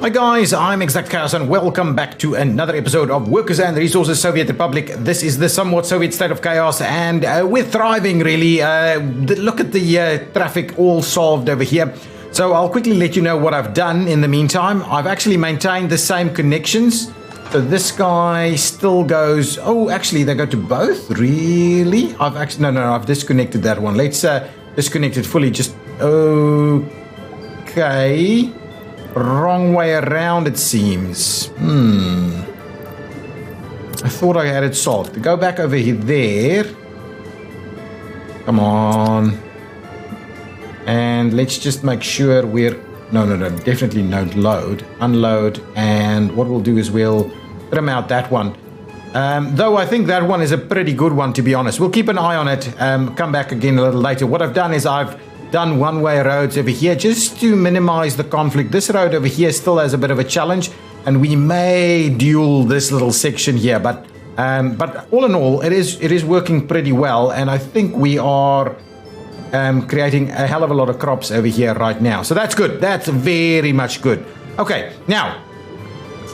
Hi guys, I'm ExactChaos and welcome back to another episode of Workers and Resources Soviet Republic. This is the somewhat Soviet state of chaos and we're thriving really. Look at the traffic all solved over here. So I'll quickly let you know what I've done in the meantime. I've actually maintained the same connections. So this guy still goes, oh actually they go to both, really? I've disconnected that one. Let's disconnect it fully, just okay. Wrong way around it seems. I thought I had it solved. Go back over here there. Come on. And let's just make sure we're... No, definitely don't load. Unload. And what we'll do is we'll trim out that one. Though I think that one is a pretty good one, to be honest. We'll keep an eye on it. Come back again a little later. What I've done is I've done one-way roads over here just to minimize the conflict. This road over here still has a bit of a challenge, and we may duel this little section here, but all in all, it is working pretty well, and I think we are creating a hell of a lot of crops over here right now. So that's good. That's very much good. Okay, now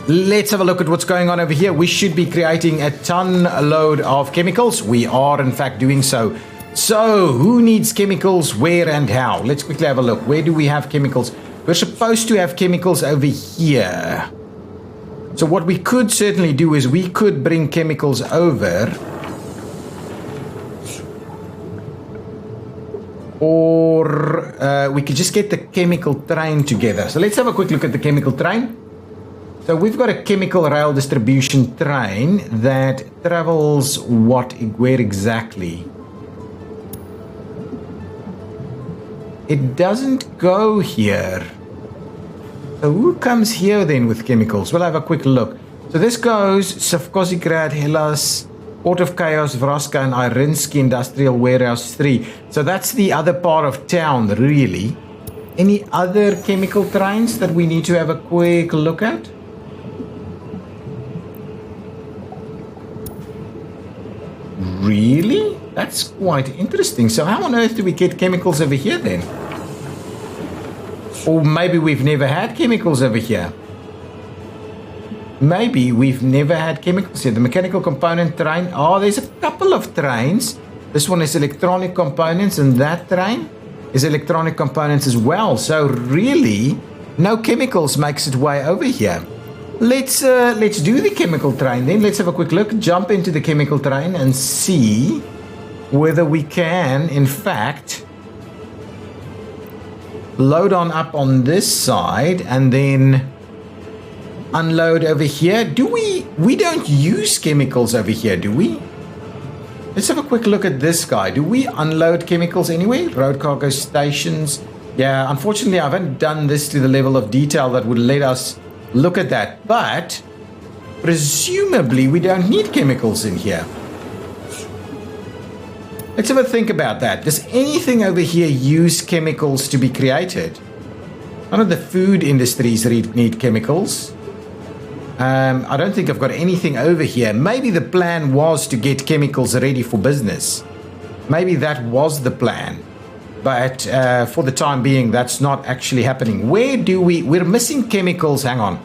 let's have a look at what's going on over here. We should be creating a ton load of chemicals. We are in fact doing so. So, who needs chemicals, where and how? Let's quickly have a look. Where do we have chemicals? We're supposed to have chemicals over here. So what we could certainly do is we could bring chemicals over. Or we could just get the chemical train together. So let's have a quick look at the chemical train. So we've got a chemical rail distribution train that travels where exactly? It doesn't go here. So who comes here then with chemicals? We'll have a quick look. So this goes Savkosigrad, Hellas, Port of Chaos, Vraska, and Irinsky Industrial Warehouse 3. So that's the other part of town, really. Any other chemical trains that we need to have a quick look at? Really? That's quite interesting. So how on earth do we get chemicals over here then? Or maybe we've never had chemicals over here. Maybe we've never had chemicals here. The mechanical component train. Oh, there's a couple of trains. This one is electronic components and that train is electronic components as well. So really, no chemicals makes its way over here. Let's do the chemical train then. Let's have a quick look. Jump into the chemical train and see whether we can, in fact, load on up on this side and then unload over here. Do we don't use chemicals over here, do we? Let's have a quick look at this guy. Do we unload chemicals anyway? Road cargo stations. Yeah, unfortunately, I haven't done this to the level of detail that would let us look at that. But presumably, we don't need chemicals in here. Let's have a think about that. Does anything over here use chemicals to be created? None of the food industries need chemicals. I don't think I've got anything over here. Maybe the plan was to get chemicals ready for business. Maybe that was the plan. But for the time being, that's not actually happening. We're missing chemicals. Hang on.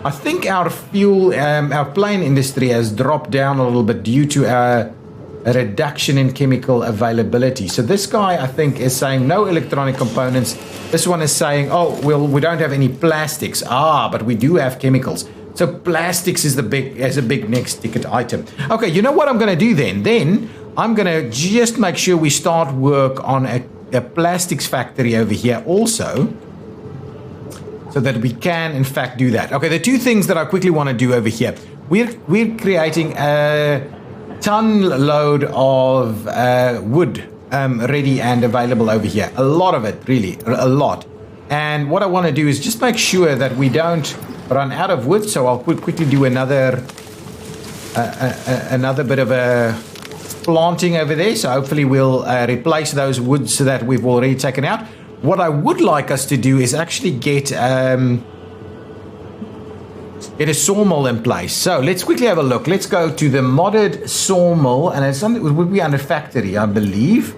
I think our our plane industry has dropped down a little bit due to a reduction in chemical availability. So this guy, I think, is saying no electronic components. This one is saying, oh, well, we don't have any plastics. But we do have chemicals. So plastics is a big next ticket item. Okay, you know what I'm going to do then? Then I'm going to just make sure we start work on a plastics factory over here also, so that we can, in fact, do that. Okay, the two things that I quickly want to do over here. We're creating a ton load of wood ready and available over here. A lot of it, really, a lot. And what I want to do is just make sure that we don't run out of wood. So I'll quickly do another bit of a planting over there. So hopefully we'll replace those woods that we've already taken out. What I would like us to do is actually get a sawmill in place. So let's quickly have a look. Let's go to the modded sawmill, and it's something it would be under factory, I believe.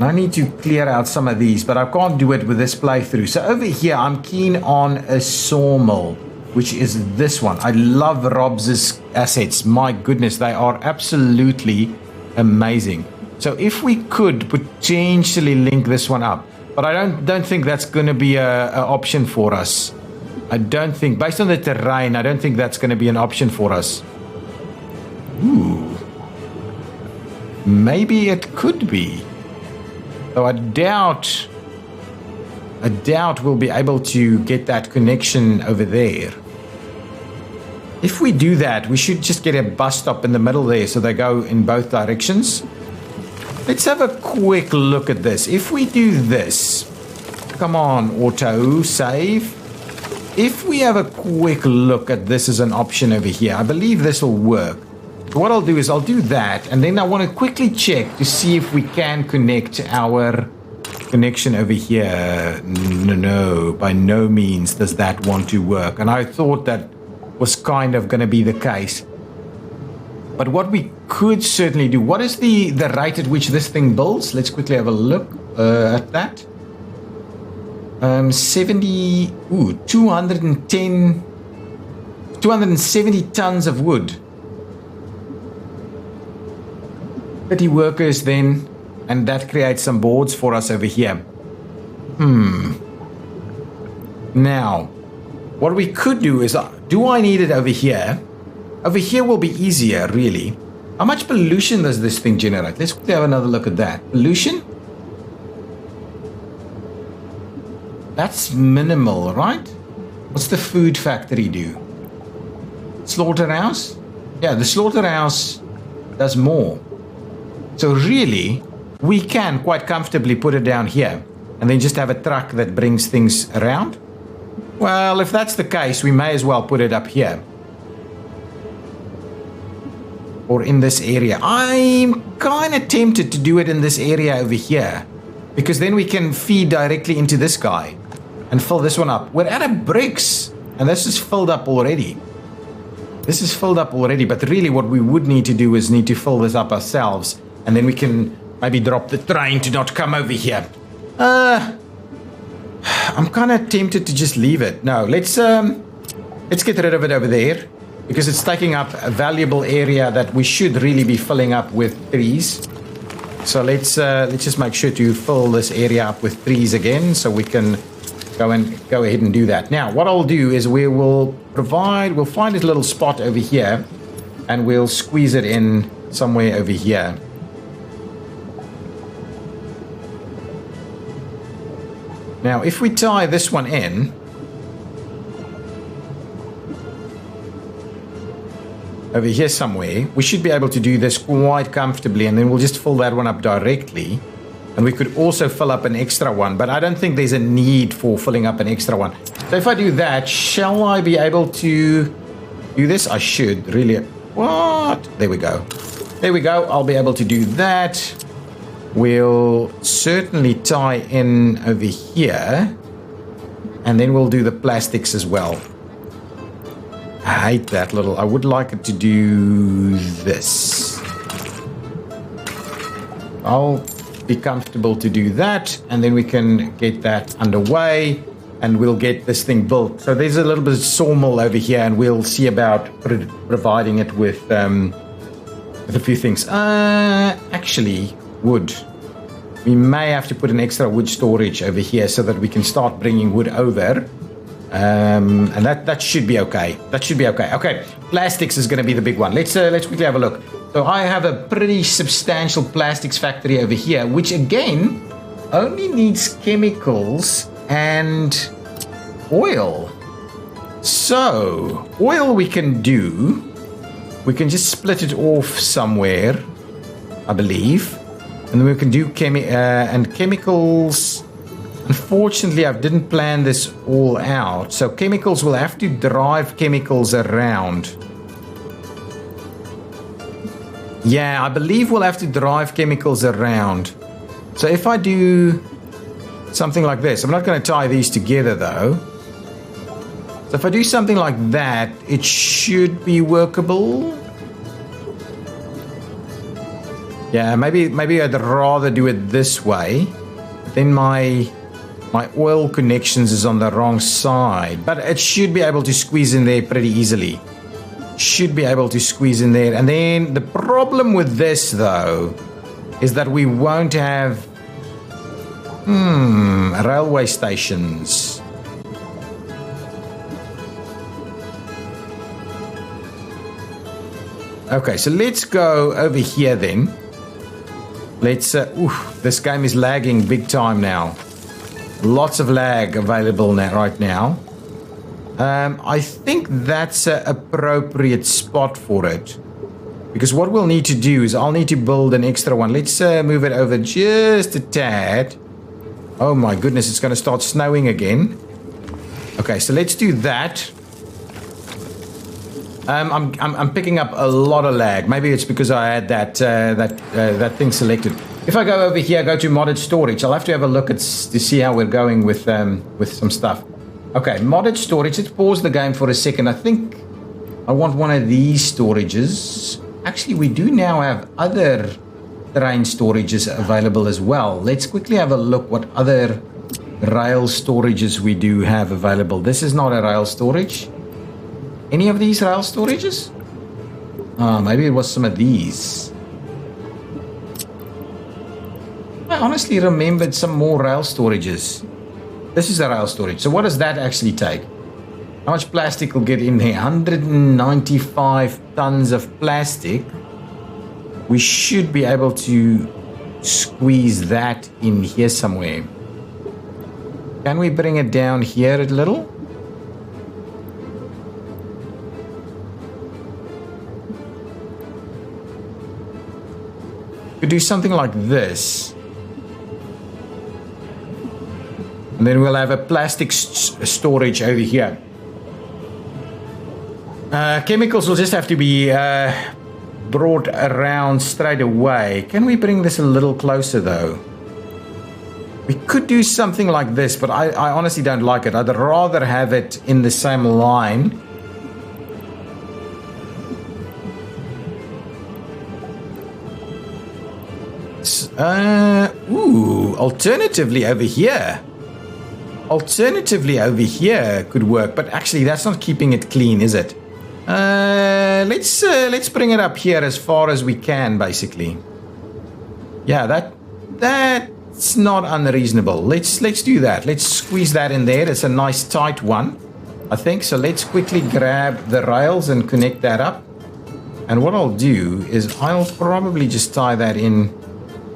I need to clear out some of these, but I can't do it with this playthrough. So over here, I'm keen on a sawmill, which is this one. I love Rob's assets. My goodness, they are absolutely amazing. So if we could potentially link this one up, but I don't think that's going to be a option for us. I don't think, based on the terrain, I don't think that's going to be an option for us. Ooh. Maybe it could be. Though I doubt we'll be able to get that connection over there. If we do that, we should just get a bus stop in the middle there so they go in both directions. Let's have a quick look at this. If we do this, come on, auto, save. If we have a quick look at this as an option over here, I believe this will work. What I'll do is I'll do that, and then I want to quickly check to see if we can connect our connection over here. No, by no means does that want to work. And I thought that was kind of going to be the case. But what we could certainly do, what is the rate at which this thing builds? Let's quickly have a look at that. 270 tons of wood. 30 workers then, and that creates some boards for us over here. Now, what we could do is, do I need it over here? Over here will be easier, really. How much pollution does this thing generate? Let's quickly have another look at that. Pollution? That's minimal, right? What's the food factory do? Slaughterhouse? Yeah, the slaughterhouse does more. So really, we can quite comfortably put it down here and then just have a truck that brings things around. Well, if that's the case, we may as well put it up here. Or in this area. I'm kind of tempted to do it in this area over here, because then we can feed directly into this guy and fill this one up. We're out of bricks, and this is filled up already. This is filled up already, but really what we would need to do is need to fill this up ourselves, and then we can maybe drop the train to not come over here. I'm kind of tempted to just leave it. No, let's get rid of it over there, because it's taking up a valuable area that we should really be filling up with trees. So let's just make sure to fill this area up with trees again, so we can go ahead and do that. Now, what I'll do is we'll find a little spot over here, and we'll squeeze it in somewhere over here. Now, if we tie this one in, over here somewhere, we should be able to do this quite comfortably, and then we'll just fill that one up directly. And we could also fill up an extra one, but I don't think there's a need for filling up an extra one. So if I do that, shall I be able to do this? I should, really. What? There we go. There we go. I'll be able to do that. We'll certainly tie in over here, and then we'll do the plastics as well. I hate that little. I would like it to do this. I'll be comfortable to do that, and then we can get that underway, and we'll get this thing built. So there's a little bit of sawmill over here, and we'll see about providing it with a few things. Actually, wood. We may have to put an extra wood storage over here so that we can start bringing wood over. And that should be okay. That should be okay. Okay, plastics is going to be the big one. Let's quickly have a look. So I have a pretty substantial plastics factory over here, which again only needs chemicals and oil. So oil we can do. We can just split it off somewhere, I believe, and then we can do chemicals. Unfortunately, I didn't plan this all out, so chemicals will have to drive chemicals around. Yeah, I believe we'll have to drive chemicals around. So if I do something like this, I'm not going to tie these together though. So if I do something like that, it should be workable. Yeah, maybe I'd rather do it this way. Then my oil connections is on the wrong side, but it should be able to squeeze in there pretty easily. Should be able to squeeze in there. And then the problem with this, though, is that we won't have railway stations. Okay, so let's go over here then. Let's, this game is lagging big time now. Lots of lag available now, right now. I think that's an appropriate spot for it. Because what we'll need to do is I'll need to build an extra one. Let's move it over just a tad. Oh my goodness, it's going to start snowing again. Okay, so let's do that. I'm picking up a lot of lag. Maybe it's because I had that thing selected. If I go over here, go to modded storage, I'll have to have a look to see how we're going with some stuff. Okay, modded storage. Let's pause the game for a second. I think I want one of these storages. Actually, we do now have other terrain storages available as well. Let's quickly have a look what other rail storages we do have available. This is not a rail storage. Any of these rail storages? Maybe it was some of these. I honestly remembered some more rail storages. This is a rail storage. So what does that actually take? How much plastic will get in there? 195 tons of plastic. We should be able to squeeze that in here somewhere. Can we bring it down here a little? Could do something like this. And then we'll have a plastic storage over here. Chemicals will just have to be brought around straight away. Can we bring this a little closer though? We could do something like this, but I honestly don't like it. I'd rather have it in the same line. Alternatively over here. Alternatively over here could work, but actually that's not keeping it clean, is it? Let's bring it up here as far as we can, basically. Yeah, that's not unreasonable. Let's do that. Let's squeeze that in there. It's a nice tight one, I think. So let's quickly grab the rails and connect that up. And what I'll do is I'll probably just tie that in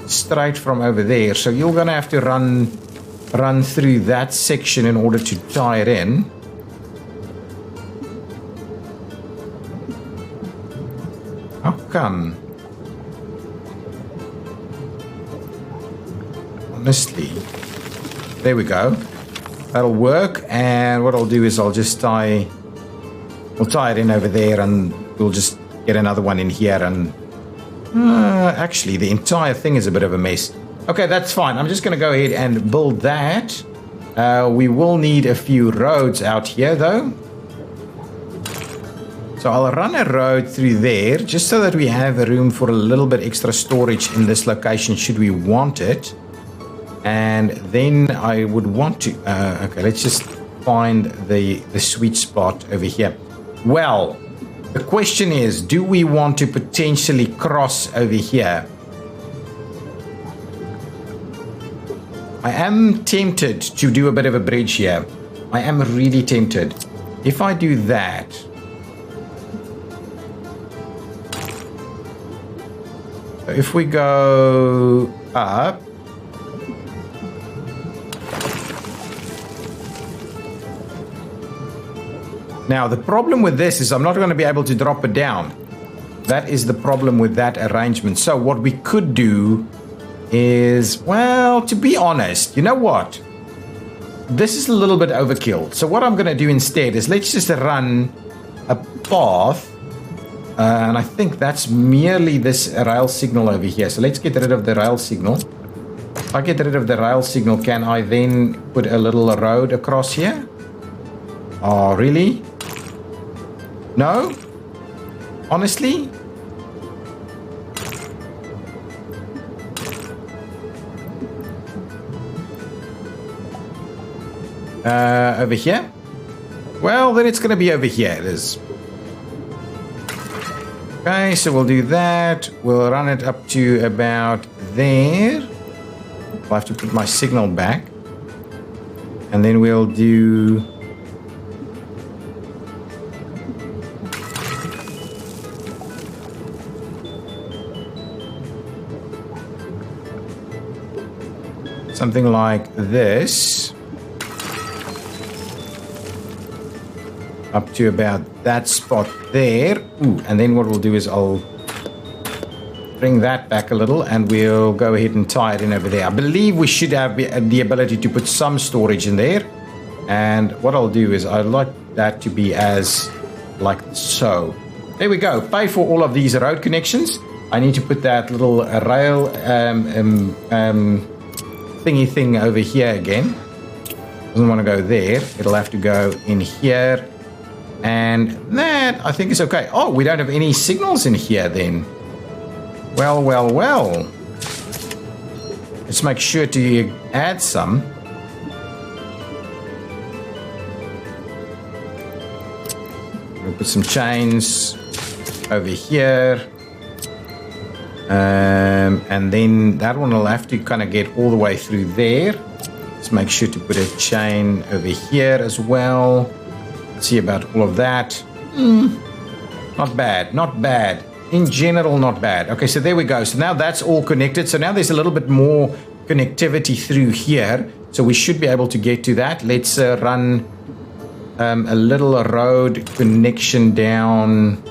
straight from over there. So you're gonna have to run through that section in order to tie it in. How come? Honestly. There we go. That'll work. And what I'll do is I'll just we'll tie it in over there, and we'll just get another one in here. And actually, the entire thing is a bit of a mess. Okay, that's fine. I'm just going to go ahead and build that. We will need a few roads out here, though. So I'll run a road through there, just so that we have room for a little bit extra storage in this location, should we want it. And then I would want to... okay, let's just find the sweet spot over here. Well, the question is, do we want to potentially cross over here? I am tempted to do a bit of a bridge here. I am really tempted. If I do that... if we go up... Now, the problem with this is I'm not going to be able to drop it down. That is the problem with that arrangement. So what we could do is, well, to be honest, you know what? This is a little bit overkill. So what I'm going to do instead is let's just run a path. And I think that's merely this rail signal over here. So let's get rid of the rail signal. If I get rid of the rail signal, can I then put a little road across here? Oh, really? No? Honestly? Over here? Well, then it's going to be over here. It is. Okay, so we'll do that. We'll run it up to about there. I'll have to put my signal back. And then we'll do... something like this. Up to about that spot there. Ooh, and then what we'll do is I'll bring that back a little and we'll go ahead and tie it in over there. I believe we should have the ability to put some storage in there. And what I'll do is I'd like that to be as like so. There we go. Pay for all of these road connections. I need to put that little rail thingy thing over here again. Doesn't want to go there. It'll have to go in here. And that, I think, is okay. Oh, we don't have any signals in here then. Well, well, well. Let's make sure to add some. We'll put some chains over here. And then that one will have to kind of get all the way through there. Let's make sure to put a chain over here as well. See about all of that. Not bad, not bad. In general, not bad. Okay, so there we go. So now that's all connected. So now there's a little bit more connectivity through here. So we should be able to get to that. Let's run a little road connection down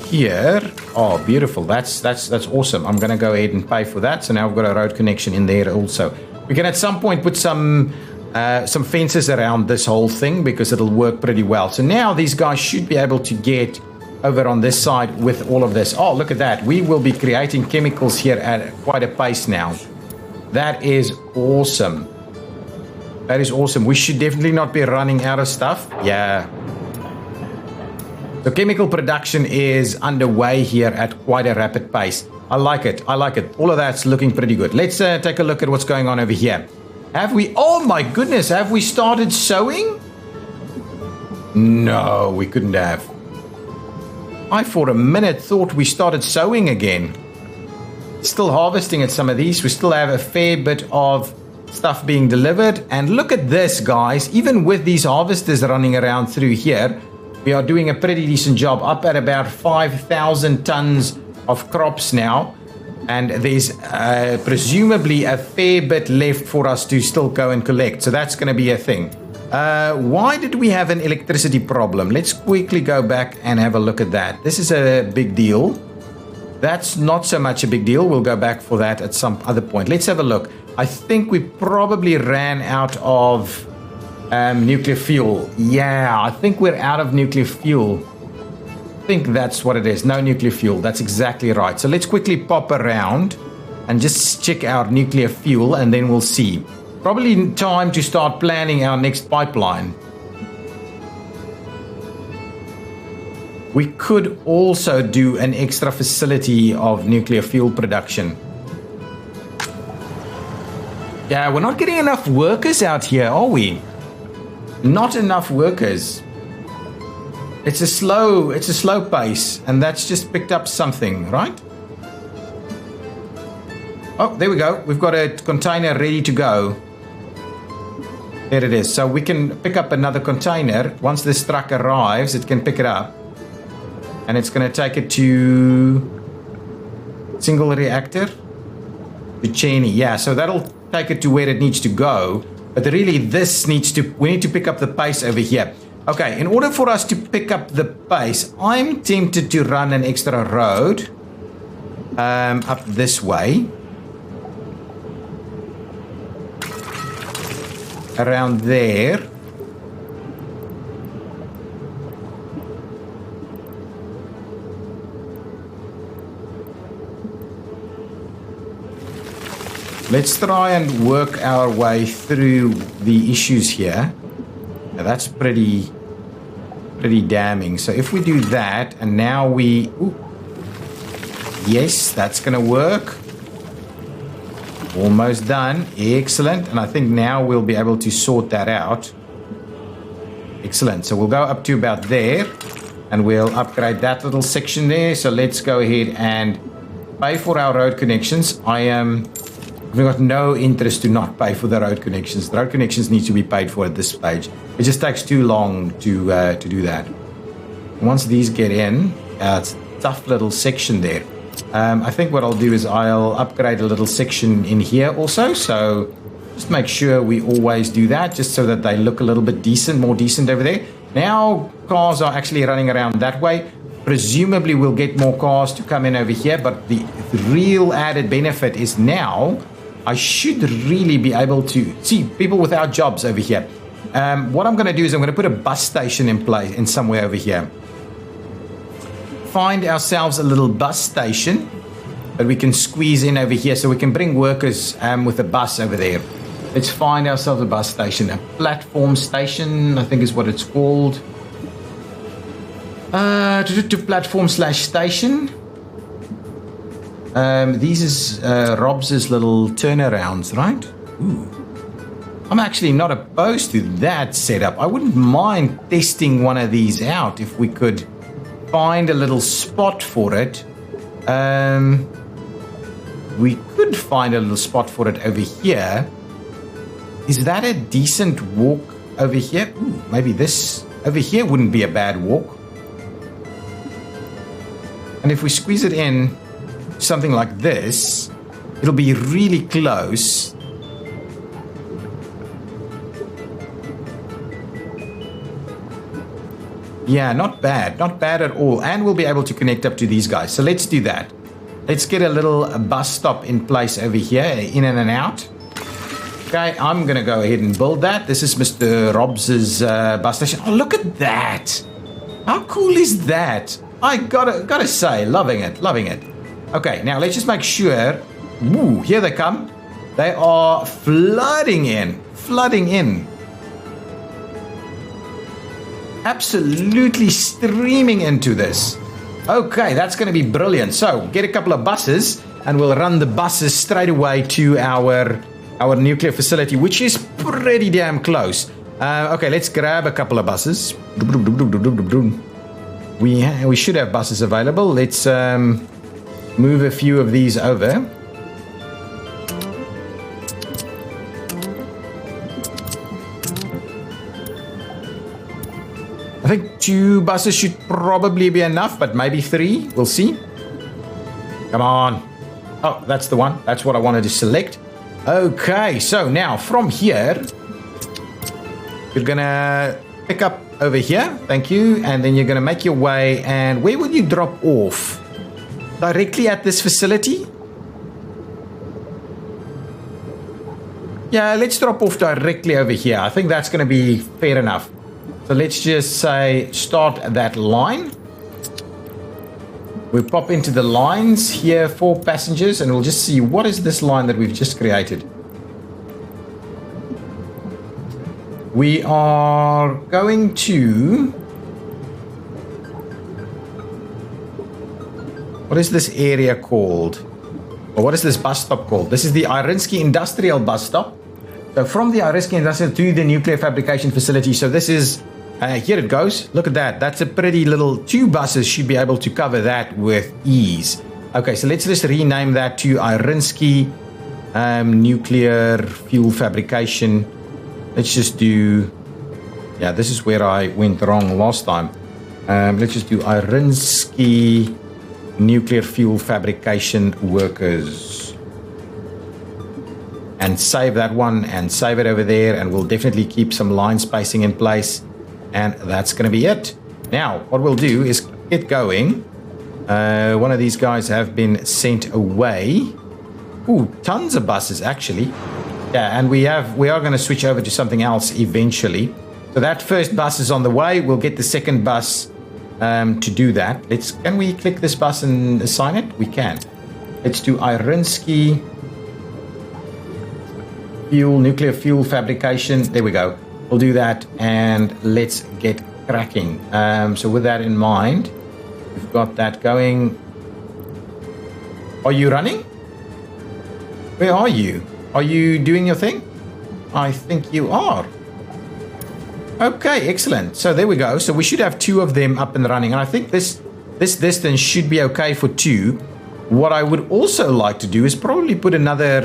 here. Oh, beautiful. That's awesome. I'm going to go ahead and pay for that. So now we've got a road connection in there also. We can at some point put some fences around this whole thing because it'll work pretty well. So now these guys should be able to get over on this side with all of this. Oh, look at that. We will be creating chemicals here at quite a pace now. That is awesome. That is awesome. We should definitely not be running out of stuff. Yeah. The chemical production is underway here at quite a rapid pace. I like it. I like it. All of that's looking pretty good. Let's take a look at what's going on over here. Have we... Oh my goodness. Have we started sowing? No, we couldn't have. I for a minute thought we started sowing again. Still harvesting at some of these. We still have a fair bit of stuff being delivered. And look at this, guys. Even with these harvesters running around through here, we are doing a pretty decent job. Up at about 5,000 tons of crops now. And there's presumably a fair bit left for us to still go and collect. So that's going to be a thing. Why did we have an electricity problem? Let's quickly go back and have a look at that. This is a big deal. That's not so much a big deal. We'll go back for that at some other point. Let's have a look. I think we probably ran out of nuclear fuel. Yeah, I think we're out of nuclear fuel. I think that's what it is. No nuclear fuel. That's exactly right. So let's quickly pop around and just check our nuclear fuel and then we'll see. Probably time to start planning our next pipeline. We could also do an extra facility of nuclear fuel production. Yeah, we're not getting enough workers out here, are we? Not enough workers. It's a slow pace, and that's just picked up something, right? Oh, there we go. We've got a container ready to go. There it is. So we can pick up another container. Once this truck arrives, it can pick it up. And it's going to take it to single reactor to Cheney. Yeah, so that'll take it to where it needs to go. But really, we need to pick up the pace over here. Okay, in order for us to pick up the pace, I'm tempted to run an extra road up this way. Around there. Let's try and work our way through the issues here. Now that's pretty damning. So if we do that, and now we... Ooh, yes, that's going to work. Almost done. Excellent. And I think now we'll be able to sort that out. Excellent. So we'll go up to about there. And we'll upgrade that little section there. So let's go ahead and pay for our road connections. We've got no interest to not pay for the road connections. The road connections need to be paid for at this stage. It just takes too long to do that. Once these get in, it's a tough little section there. I think what I'll do is I'll upgrade a little section in here also. So just make sure we always do that, just so that they look a little bit decent, more decent over there. Now cars are actually running around that way. Presumably we'll get more cars to come in over here, but the real added benefit is now I should really be able to see people without jobs over here. What I'm going to do is I'm going to put a bus station in place in somewhere over here. Find ourselves a little bus station that we can squeeze in over here so we can bring workers with a bus over there. Let's find ourselves a bus station, a platform station, I think is what it's called. To platform/station. These is Rob's little turnarounds, right? Ooh. I'm actually not opposed to that setup. I wouldn't mind testing one of these out if we could find a little spot for it. We could find a little spot for it over here. Is that a decent walk over here? Ooh, maybe this over here wouldn't be a bad walk. And if we squeeze it in something like this, it'll be really close. Yeah, not bad at all. And we'll be able to connect up to these guys. So let's do that. Let's get a little bus stop in place over here, in and out. Okay, I'm going to go ahead and build that. This is Mr. Rob's bus station. Oh, look at that. How cool is that? I gotta say, loving it. Okay, now let's just make sure. Ooh, here they come. They are flooding in. Absolutely streaming into this. Okay, that's going to be brilliant. So, get a couple of buses, and we'll run the buses straight away to our nuclear facility, which is pretty damn close. Okay, let's grab a couple of buses. We should have buses available. Let's move a few of these over. I think 2 buses should probably be enough, but maybe 3. We'll see. Come on. Oh, that's the one. That's what I wanted to select. Okay, so now from here, you're going to pick up over here. Thank you. And then you're going to make your way. And where will you drop off? Directly at this facility? Yeah, let's drop off directly over here. I think that's going to be fair enough. So let's just say start that line. We'll pop into the lines here for passengers, and we'll just see what is this line that we've just created. We are going to... What is this area called? Or what is this bus stop called? This is the Irinsky Industrial Bus Stop. So from the Irinsky Industrial to the nuclear fabrication facility. So this is... here it goes. Look at that. That's a pretty little... 2 buses should be able to cover that with ease. Okay, so let's just rename that to Irinsky Nuclear Fuel Fabrication. Let's just do... Yeah, this is where I went wrong last time. Let's just do Irinsky Nuclear Fuel Fabrication Workers. And save that one and save it over there. And we'll definitely keep some line spacing in place. And that's going to be it. Now, what we'll do is get going. One of these guys have been sent away. Ooh, tons of buses, actually. Yeah, and we are going to switch over to something else eventually. So that first bus is on the way. We'll get the second bus to do that. Can we click this bus and assign it? We can. Let's do Irinsky Nuclear Fuel Fabrication. There we go. We'll do that, and let's get cracking. So with that in mind, we've got that going. Are you running? Where are you? Are you doing your thing? I think you are. Okay, excellent. So there we go. So we should have 2 of them up and running. And I think this distance should be okay for 2. What I would also like to do is probably put another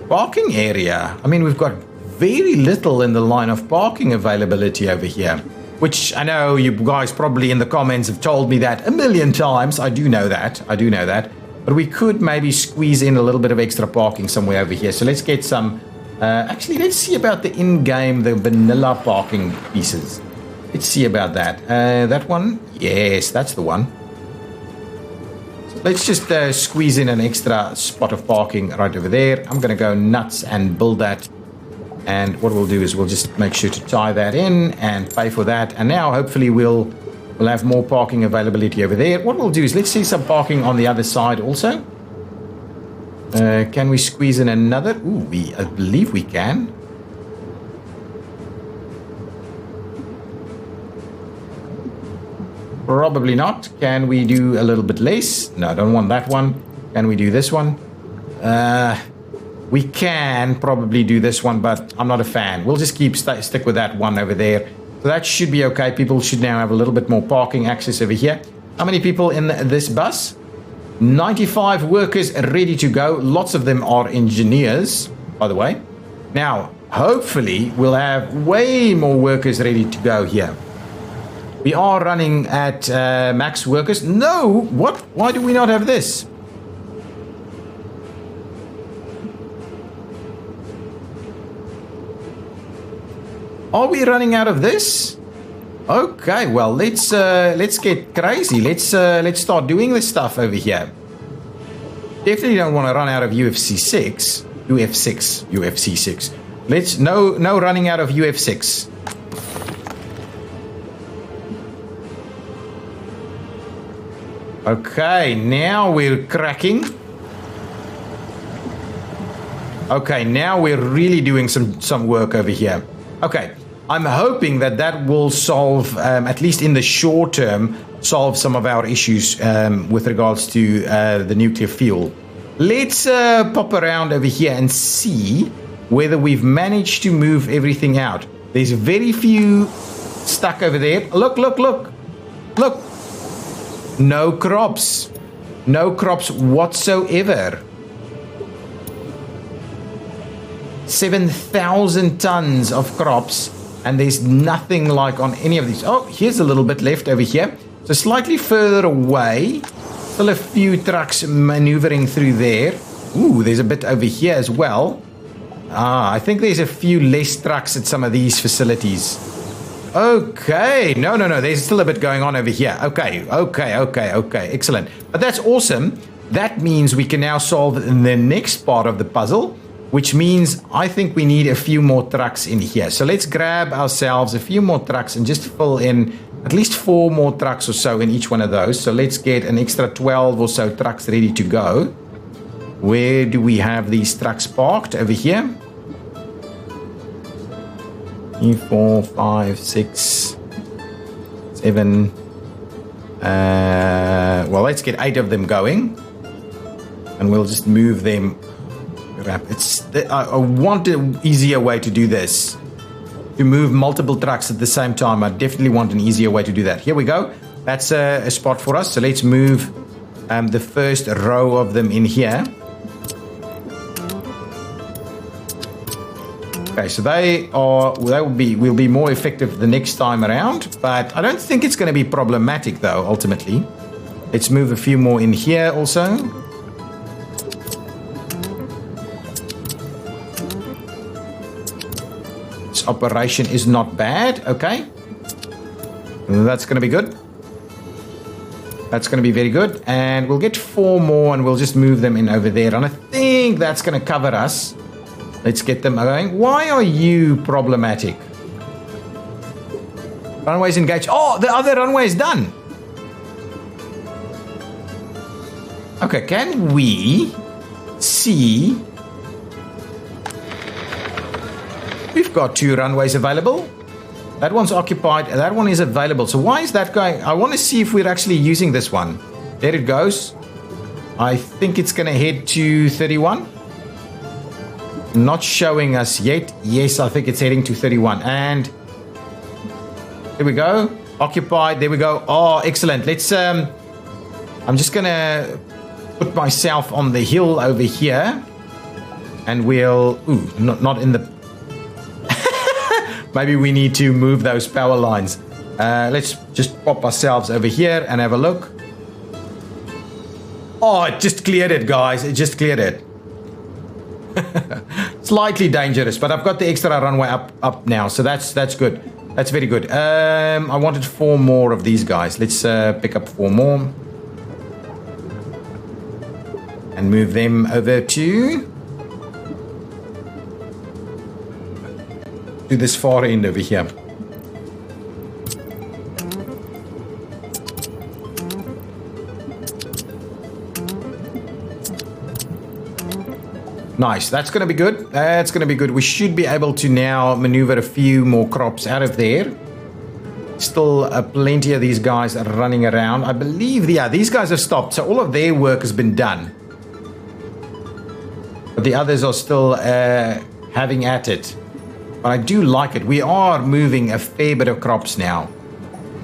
parking area. I mean, we've got very little in the line of parking availability over here, which I know you guys probably in the comments have told me that a million times. I do know that. But we could maybe squeeze in a little bit of extra parking somewhere over here. So let's get some... actually, let's see about the in-game, the vanilla parking pieces. Let's see about that. That one? Yes, that's the one. So let's just squeeze in an extra spot of parking right over there. I'm going to go nuts and build that. And what we'll do is we'll just make sure to tie that in and pay for that. And now hopefully we'll have more parking availability over there. What we'll do is let's see some parking on the other side also. Can we squeeze in another? Ooh, I believe we can. Probably not. Can we do a little bit less? No, I don't want that one. Can we do this one? We can probably do this one, but I'm not a fan. We'll just stick with that one over there. So that should be okay. People should now have a little bit more parking access over here. How many people in this bus? 95 workers ready to go. Lots of them are engineers, by the way. Now, hopefully, we'll have way more workers ready to go here. We are running at max workers. No! What? Why do we not have this? Are we running out of this? Okay, well, let's get crazy. Let's start doing this stuff over here. Definitely don't want to run out of UFC 6. UFC 6. No running out of UF6. Okay, now we're cracking. Okay, now we're really doing some work over here. Okay, I'm hoping that will solve, at least in the short term, solve some of our issues with regards to the nuclear fuel. Let's pop around over here and see whether we've managed to move everything out. There's very few stuck over there. Look. No crops. No crops whatsoever. 7,000 tons of crops, and there's nothing like on any of these. Oh, here's a little bit left over here. So slightly further away, still a few trucks maneuvering through there. Ooh, there's a bit over here as well. I think there's a few less trucks at some of these facilities. Okay, no, there's still a bit going on over here. Okay, excellent. But that's awesome. That means we can now solve the next part of the puzzle, which means I think we need a few more trucks in here. So let's grab ourselves a few more trucks and just fill in at least 4 more trucks or so in each one of those. So let's get an extra 12 or so trucks ready to go. Where do we have these trucks parked? Over here. 3, 4, 5, 6, 7. Well, let's get 8 of them going. And we'll just move them. I want an easier way to do this. To move multiple trucks at the same time. I definitely want an easier way to do that. Here we go. That's a spot for us. So let's move the first row of them in here. Okay, so will be more effective the next time around, but I don't think it's going to be problematic though, ultimately. Let's move a few more in here also. This operation is not bad, okay. That's going to be good. That's going to be very good. And we'll get 4 more and we'll just move them in over there. And I think that's going to cover us. Let's get them going. Why are you problematic? Runway's engaged. Oh, the other runway is done. Okay, can we see? We've got 2 runways available. That one's occupied. That one is available. So why is that going? I want to see if we're actually using this one. There it goes. I think it's going to head to 31. Not showing us yet. Yes, I think it's heading to 31. And here we go. Occupied. There we go. Oh, excellent. Let's I'm just going to put myself on the hill over here. And we'll... Ooh, not in the... Maybe we need to move those power lines. Let's just pop ourselves over here and have a look. Oh, it just cleared it, guys. It just cleared it. Slightly dangerous, but I've got the extra runway up now, so that's good. That's very good. I wanted 4 more of these guys. Let's pick up 4 more. And move them over to this far end over here. Nice, that's going to be good. That's going to be good. We should be able to now maneuver a few more crops out of there. Still plenty of these guys are running around. I believe, yeah, these guys have stopped. So all of their work has been done. But the others are still having at it. But I do like it. We are moving a fair bit of crops now.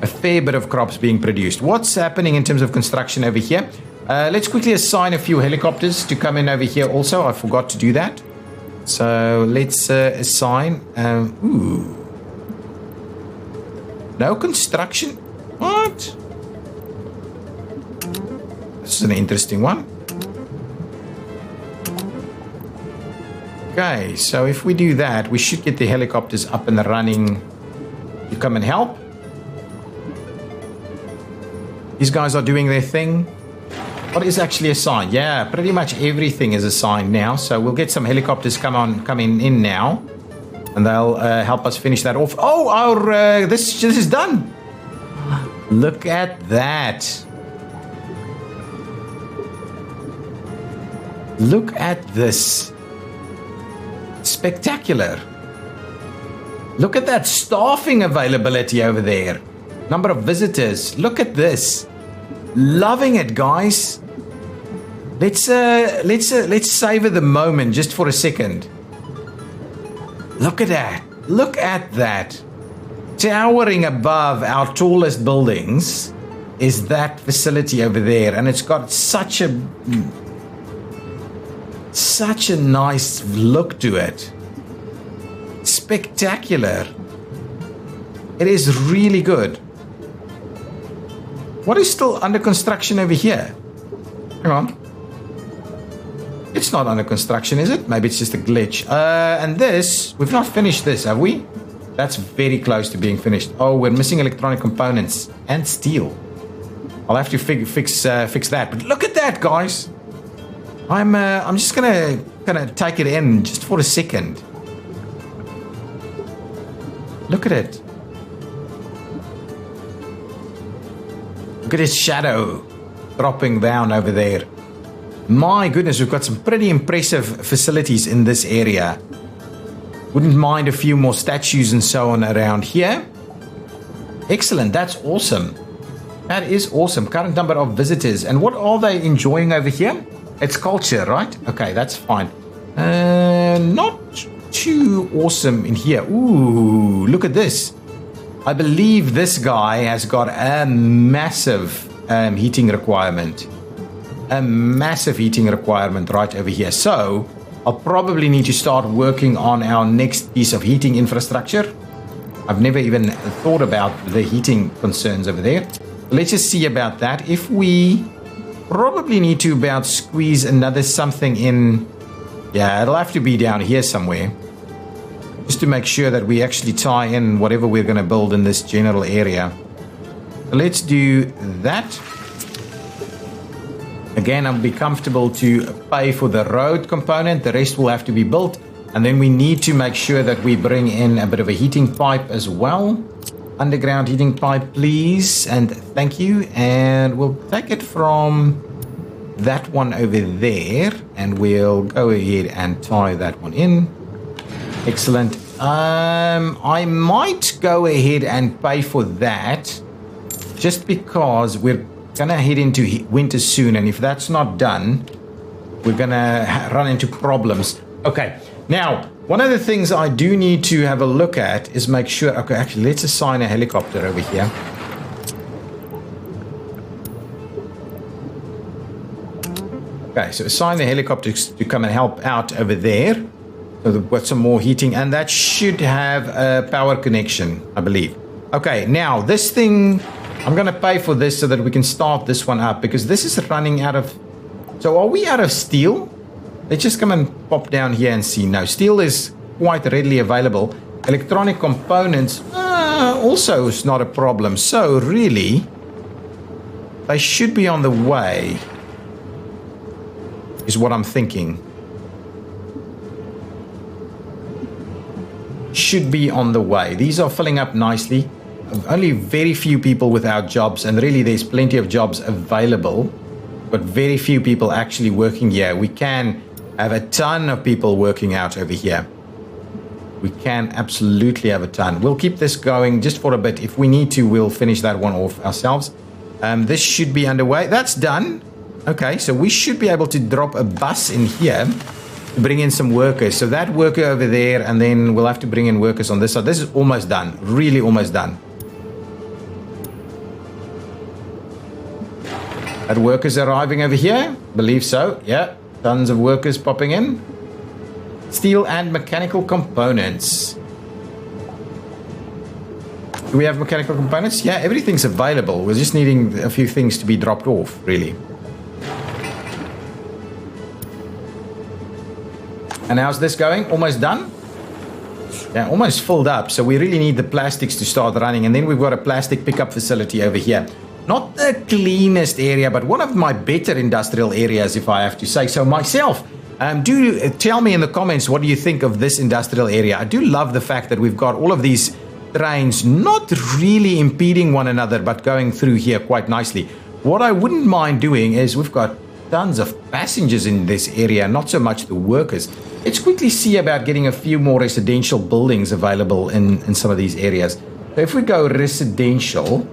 A fair bit of crops being produced. What's happening in terms of construction over here? Let's quickly assign a few helicopters to come in over here also. I forgot to do that. So let's assign... ooh. No construction? What? This is an interesting one. Okay, so if we do that, we should get the helicopters up and running to come and help. These guys are doing their thing. What is actually assigned? Yeah, pretty much everything is assigned now. So we'll get some helicopters coming in now, and they'll help us finish that off. Oh, our this is done. Look at that. Look at this. Spectacular. Look at that staffing availability over there. Number of visitors. Look at this. Loving it, guys. Let's savor the moment just for a second. Look at that. Look at that. Towering above our tallest buildings is that facility over there, and it's got such a nice look to it. Spectacular. It is really good. What is still under construction over here? Hang on. It's not under construction, is it? Maybe it's just a glitch. And this, we've not finished this, have we? That's very close to being finished. Oh, we're missing electronic components and steel. I'll have to fix that. But look at that, guys. I'm just gonna take it in just for a second. Look at it. Look at his shadow dropping down over there. My goodness, we've got some pretty impressive facilities in this area. Wouldn't mind a few more statues and so on around here. Excellent, that's awesome. That is awesome. Current number of visitors. And what are they enjoying over here? It's culture, right? Okay, that's fine. Not too awesome in here. Ooh, look at this. I believe this guy has got a massive heating requirement. A massive heating requirement right over here. So I'll probably need to start working on our next piece of heating infrastructure. I've never even thought about the heating concerns over there. Let's just see about that. If we probably need to about squeeze another something in. Yeah, it'll have to be down here somewhere. Just to make sure that we actually tie in whatever we're going to build in this general area. Let's do that. Again, I'll be comfortable to pay for the road component. The rest will have to be built. And then we need to make sure that we bring in a bit of a heating pipe as well. Underground heating pipe, please. And thank you. And we'll take it from that one over there. And we'll go ahead and tie that one in. Excellent. I might go ahead and pay for that. Just because we're gonna head into winter soon, and if that's not done, we're gonna run into problems. Okay, now one of the things I do need to have a look at is make sure. Okay, actually, let's assign a helicopter over here. Okay, so assign the helicopters to come and help out over there. So we've got some more heating, and that should have a power connection, I believe. Okay, now this thing, I'm going to pay for this so that we can start this one up, because this is running out of... So are we out of steel? Let's just come and pop down here and see. No, steel is quite readily available. Electronic components also is not a problem. So really, they should be on the way, is what I'm thinking. Should be on the way. These are filling up nicely. Only very few people without jobs, and really there's plenty of jobs available, but very few people actually working here. We can have a ton of people working out over here. We can absolutely have a ton. We'll keep this going just for a bit. If we need to, we'll finish that one off ourselves. This should be underway. That's done. Okay, so we should be able to drop a bus in here to bring in some workers. So that worker over there, and then we'll have to bring in workers on this side. This is almost done. Really almost done. That workers arriving over here? Believe so. Yeah, tons of workers popping in. Steel and mechanical components. Do we have mechanical components? Yeah, everything's available. We're just needing a few things to be dropped off, really. And how's this going? Almost done? Yeah, almost filled up. So we really need the plastics to start running. And then we've got a plastic pickup facility over here. Not the cleanest area, but one of my better industrial areas, if I have to say so myself. Do tell me in the comments, what do you think of this industrial area? I do love the fact that we've got all of these trains not really impeding one another, but going through here quite nicely. What I wouldn't mind doing is we've got tons of passengers in this area, not so much the workers. Let's quickly see about getting a few more residential buildings available in some of these areas. So if we go residential,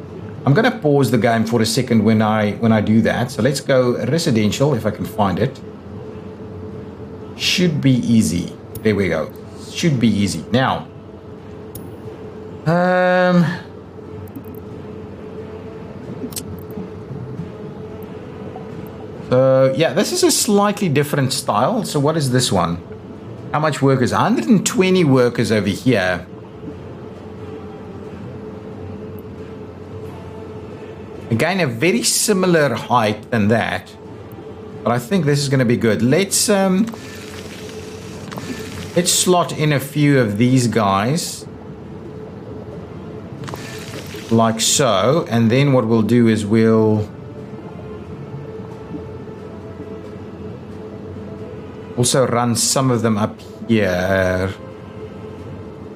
I'm going to pause the game for a second when I do that. So let's go residential, if I can find it. Should be easy. There we go. Should be easy. Now, so yeah, this is a slightly different style. So what is this one? How much workers? 120 workers over here. Again, a very similar height than that, but I think this is going to be good. Let's slot in a few of these guys, like so, and then what we'll do is we'll also run some of them up here.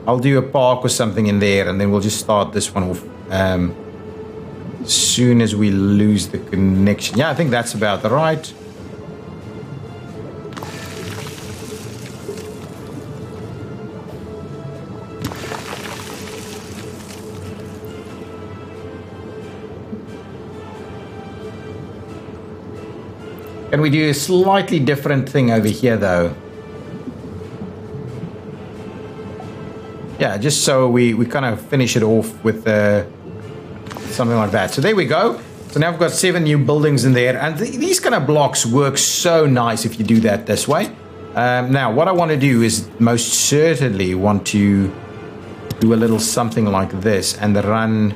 I'll do a park or something in there, and then we'll just start this one off as soon as we lose the connection. Yeah, I think that's about right. Can we do a slightly different thing over here, though? Yeah, just so we kind of finish it off with something like that. So there we go. So now we've got 7 new buildings in there. And these kind of blocks work so nice if you do that this way. Now, what I want to do is most certainly want to do a little something like this and run...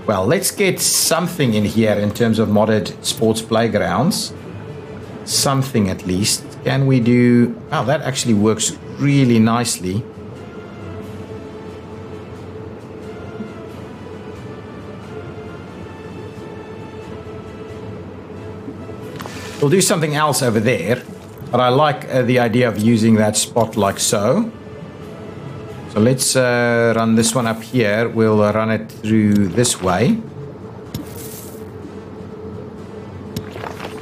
Well, let's get something in here in terms of modded sports playgrounds. Something at least. Can we do... Oh, that actually works really nicely. We'll do something else over there. But I like the idea of using that spot like so. So let's run this one up here. We'll run it through this way.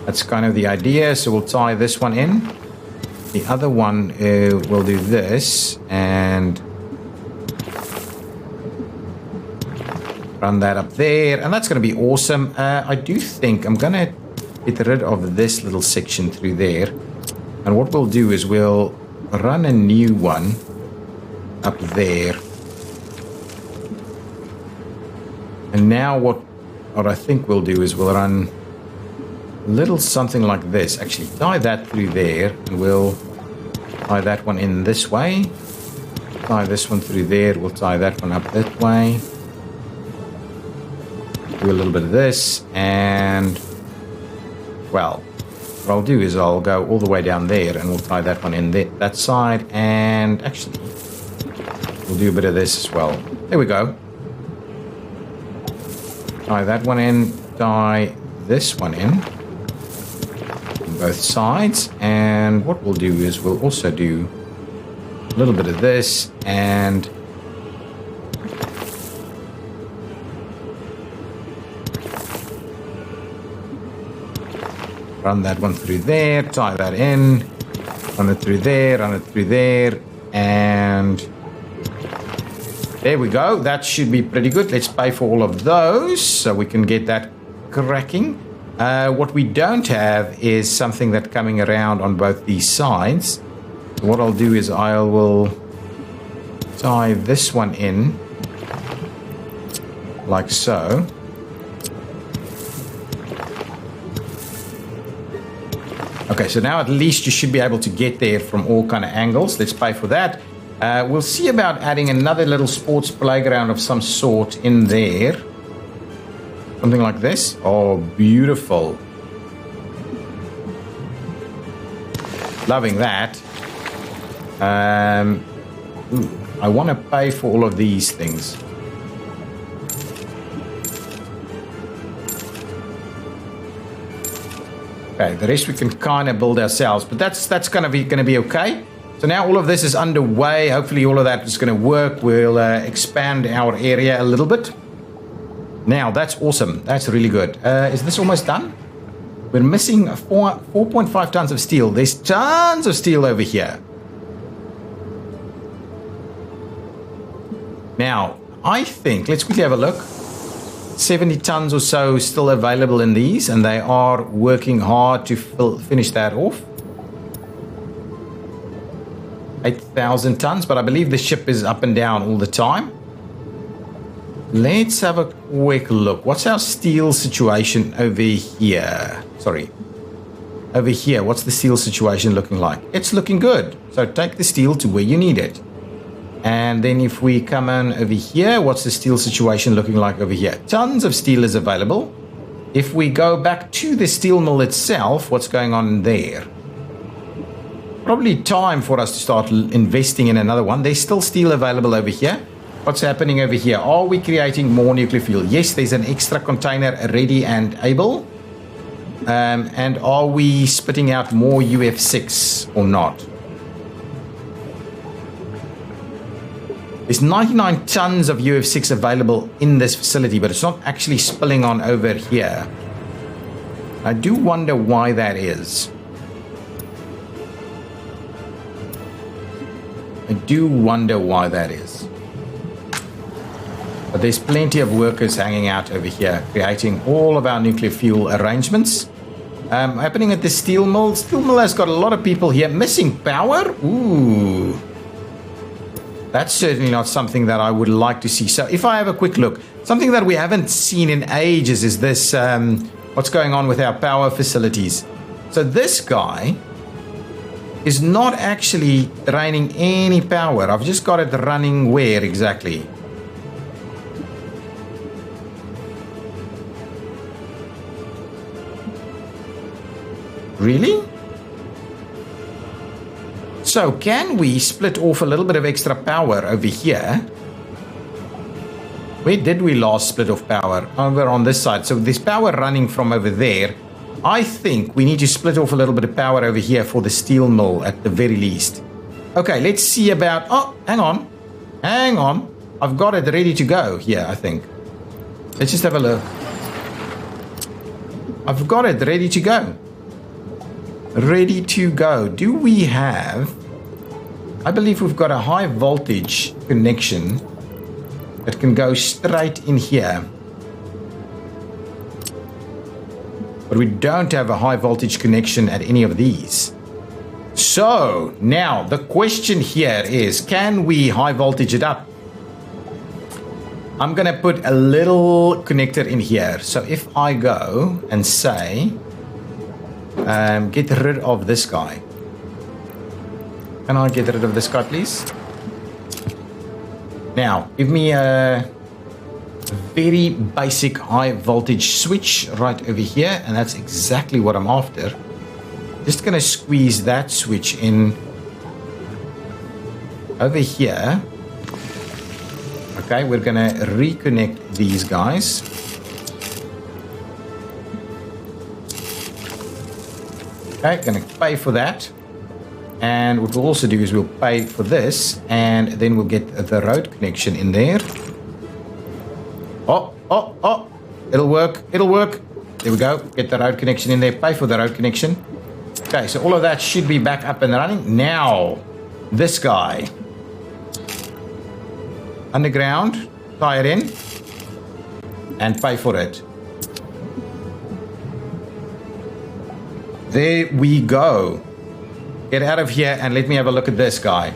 That's kind of the idea. So we'll tie this one in. The other one will do this. And Run that up there, and that's going to be awesome. I do think I'm going to get rid of this little section through there. And what we'll do is we'll run a new one up there. And now what I think we'll do is we'll run a little something like this. Actually, tie that through there, and we'll tie that one in this way. Tie this one through there. We'll tie that one up that way. Do a little bit of this, and well, what I'll do is I'll go all the way down there, and we'll tie that one in that side, and actually we'll do a bit of this as well. There we go. Tie that one in, tie this one in on both sides, and what we'll do is we'll also do a little bit of this, and run that one through there, tie that in, run it through there, and there we go. That should be pretty good. Let's pay for all of those so we can get that cracking. What we don't have is something that's coming around on both these sides. What I'll do is I will tie this one in like so. Okay, so now at least you should be able to get there from all kind of angles. Let's pay for that. We'll see about adding another little sports playground of some sort in there. Something like this. Oh, beautiful. Loving that. Ooh, I want to pay for all of these things. Okay, the rest we can kind of build ourselves, but that's going to be okay. So now all of this is underway. Hopefully all of that is going to work. We'll expand our area a little bit. Now that's awesome. That's really good. Is this almost done? We're missing 4.5 tons of steel. There's tons of steel over here. Now I think let's quickly have a look. 70 tons or so still available in these, and they are working hard to finish that off. 8,000 tons, but I believe the ship is up and down all the time. Let's have a quick look. What's our steel situation over here? Sorry. Over here, what's the steel situation looking like? It's looking good. So take the steel to where you need it. And then if we come in over here, what's the steel situation looking like over here? Tons of steel is available. If we go back to the steel mill itself, what's going on there? Probably time for us to start investing in another one. There's still steel available over here. What's happening over here? Are we creating more nuclear fuel? Yes, there's an extra container ready and able. And are we spitting out more UF6 or not? There's 99 tons of UF6 available in this facility, but it's not actually spilling on over here. I do wonder why that is. I do wonder why that is. But there's plenty of workers hanging out over here, creating all of our nuclear fuel arrangements. Happening at the steel mill. Steel mill has got a lot of people here. Missing power? Ooh. That's certainly not something that I would like to see. So if I have a quick look, something that we haven't seen in ages is this, what's going on with our power facilities. So this guy is not actually draining any power. I've just got it running where exactly? Really? So can we split off a little bit of extra power over here? Where did we last split off power? Over on this side. So there's power running from over there. I think we need to split off a little bit of power over here for the steel mill at the very least. Okay, let's see about... Oh, hang on. Hang on. I've got it ready to go here, I think. Let's just have a look. I've got it ready to go. Ready to go. Do we have... I believe we've got a high voltage connection that can go straight in here. But we don't have a high voltage connection at any of these. So now the question here is, can we high voltage it up? I'm going to put a little connector in here. So if I go and say, get rid of this guy. Can I get rid of this guy, please? Now, give me a very basic high voltage switch right over here, and that's exactly what I'm after. Just going to squeeze that switch in over here. Okay, we're going to reconnect these guys. Okay, going to pay for that. And what we'll also do is we'll pay for this, and then we'll get the road connection in there. Oh, it'll work. There we go. Get the road connection in there. Pay for the road connection. Okay, so all of that should be back up and running. Now, this guy. Underground, tie it in, and pay for it. There we go. Get out of here and let me have a look at this guy.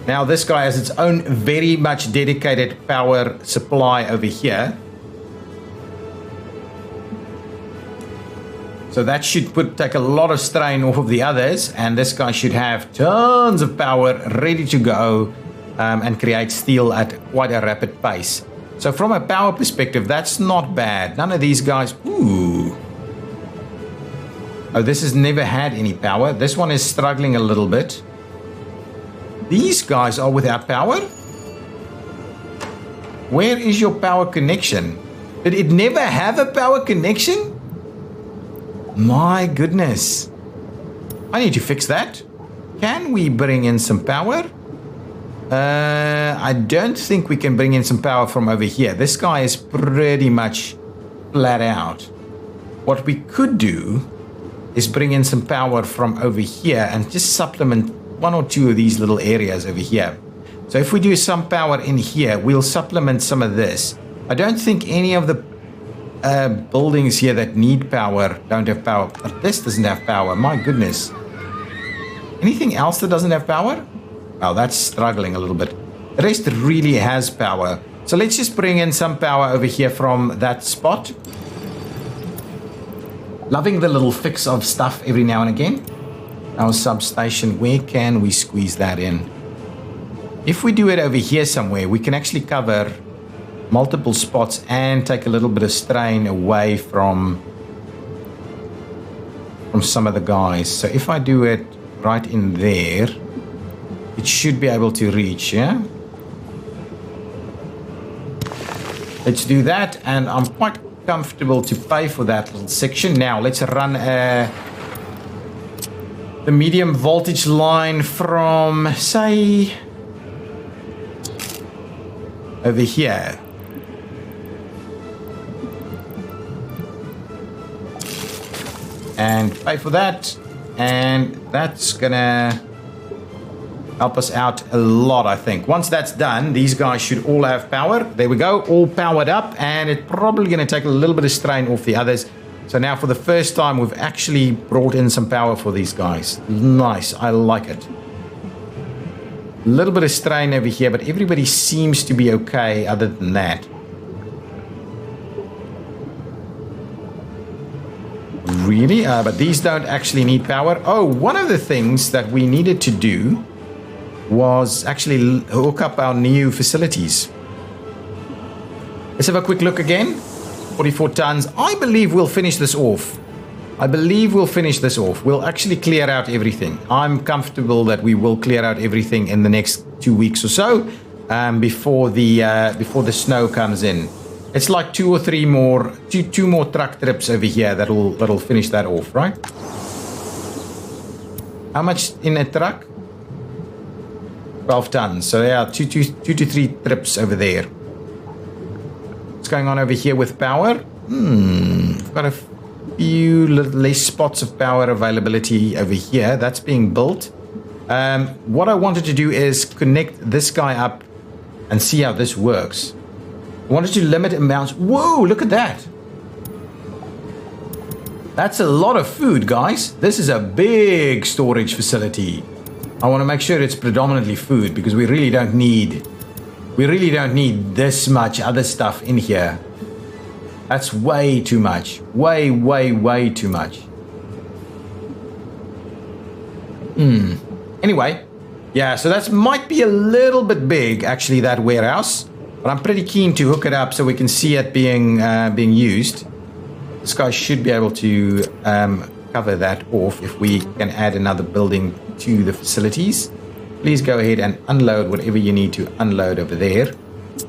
Now this guy has its own very much dedicated power supply over here. So that should take a lot of strain off of the others, and this guy should have tons of power ready to go and create steel at quite a rapid pace. So from a power perspective, that's not bad. None of these guys... Ooh. Oh, this has never had any power. This one is struggling a little bit. These guys are without power? Where is your power connection? Did it never have a power connection? My goodness. I need to fix that. Can we bring in some power? I don't think we can bring in some power from over here. This guy is pretty much flat out. What we could do is bring in some power from over here and just supplement one or two of these little areas over here. So if we do some power in here, we'll supplement some of this. I don't think any of the buildings here that need power don't have power, but this doesn't have power. My goodness. Anything else that doesn't have power? Well, that's struggling a little bit. The rest really has power. So let's just bring in some power over here from that spot. Loving the little fix of stuff every now and again. Our substation, where can we squeeze that in? If we do it over here somewhere, we can actually cover multiple spots and take a little bit of strain away from some of the guys. So if I do it right in there, it should be able to reach, yeah? Let's do that, and I'm quite comfortable to pay for that little section. Now let's run the medium voltage line from, say, over here. And pay for that, and that's gonna help us out a lot, I think. Once that's done, these guys should all have power. There we go, all powered up, and it's probably going to take a little bit of strain off the others. So now for the first time, we've actually brought in some power for these guys. Nice, I like it. A little bit of strain over here, but everybody seems to be okay other than that. Really? But these don't actually need power. Oh, one of the things that we needed to do was actually hook up our new facilities. Let's have a quick look again. 44 tons. I believe we'll finish this off. We'll actually clear out everything. I'm comfortable that we will clear out everything in the next 2 weeks or so, before the snow comes in. It's like two more truck trips over here that'll finish that off, right? How much in a truck? 12 tons. So yeah, two to three trips over there. What's going on over here with power? I've got a few less spots of power availability over here. That's being built. What I wanted to do is connect this guy up and see how this works. I wanted to limit amounts. Whoa, look at that. That's a lot of food, guys. This is a big storage facility. I want to make sure it's predominantly food because we really don't need this much other stuff in here. That's way too much. Way too much. Anyway, yeah, so that might be a little bit big, actually, that warehouse. But I'm pretty keen to hook it up so we can see it being used. This guy should be able to cover that off if we can add another building to the facilities. Please go ahead and unload whatever you need to unload over there.